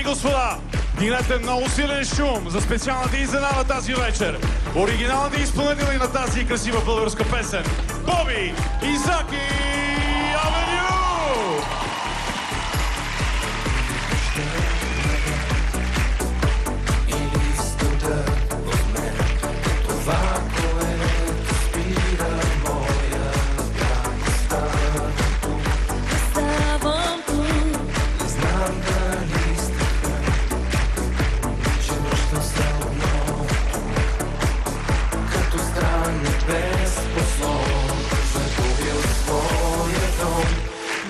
господа, дигнете много силен шум за специалната изненада тази вечер. Оригиналните изпълнители на тази красива българска песен. Боби и Заки Авеню!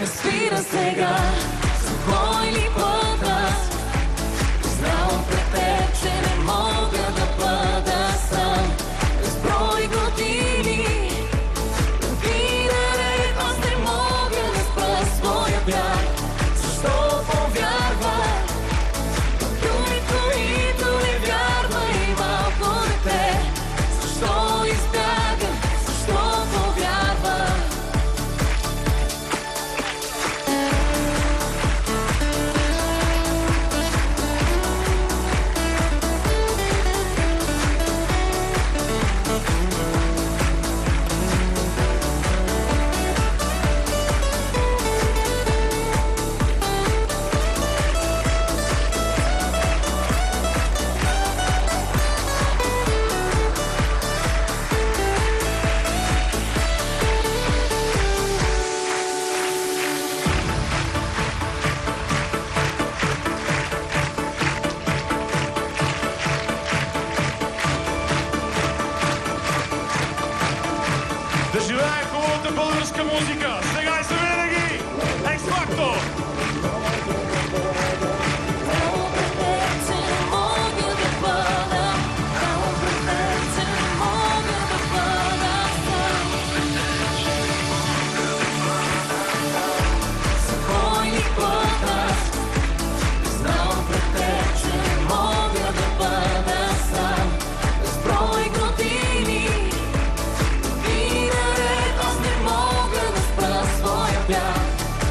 Спира сега, свой ли пътя? Знам пред теб, че не мога да бъда сам. Безброй години, наред, аз не мога да спра своя бяг. Защо повярвах? Думи, които не вярва и малко дете. Защо избягам? Защо повярвах? Да живее хубавата българска музика! Сега и за винаги! X-Factor!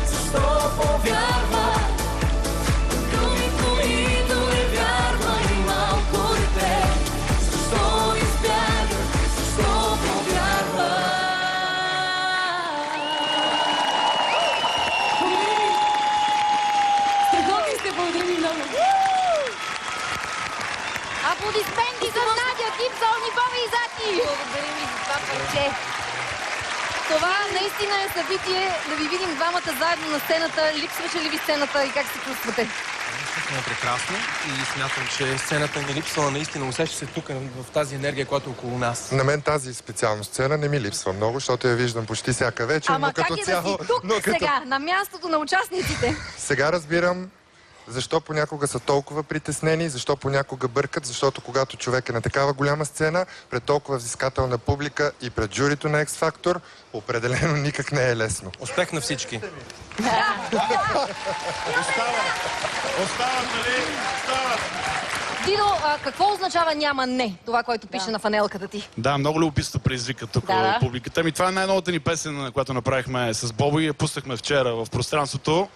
Защо повярва? Думи, които не вярва и малко дете. Защо избяга? Защо повярва? Страхотни сте, благодаря ви много. Аплодисменти за Надя, Гибсон и Боби и Заки! Благодарим ви за това парче. Това наистина е събитие да ви видим двамата заедно на сцената. Липсваше ли ви сцената и как се чувствате? Чувстваме прекрасно и смятам, че сцената не липсвала наистина. Усеща се тук в тази енергия, която е около нас. На мен тази специална сцена не ми липсва много, защото я виждам почти всяка вечер. Ама но как като е цяло, да си тук сега, на мястото на участниците? Сега разбирам защо понякога са толкова притеснени, защо понякога бъркат, защото когато човек е на такава голяма сцена, пред толкова взискателна публика и пред журито на X-Factor, определено никак не е лесно. Успех на всички! Остават, нали? Остават! Дидо, какво означава няма не? Това, което пише на фанелката ти. Да, много любопитство предизвика тук Да. публиката. Ми това е най-новата ни песен, която направихме с Бобо и я пуснахме вчера в пространството.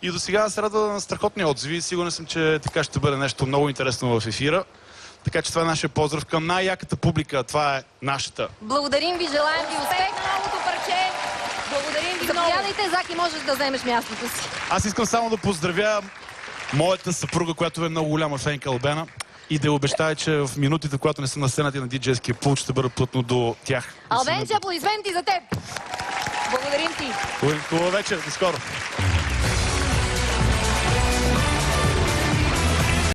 И до сега се радва на страхотни отзиви. Сигурен съм, че така ще бъде нещо много интересно в ефира. Така че това е нашия поздрав към най-яката публика. Това е нашата. Благодарим ви, желаем ви успех на новото парче. Благодарим ви много. Заповядайте, Заки, можеш да вземеш мястото си. Аз искам само да поздравя моята съпруга, която е много голяма фенка Албена. И да обещая, че в минутите, когато не са на сцената и на диджейския пулт, ще бъда плътно до тях. Албенче, аплодисменти за теб. Благодарим ти. Хубава вечер, до скоро.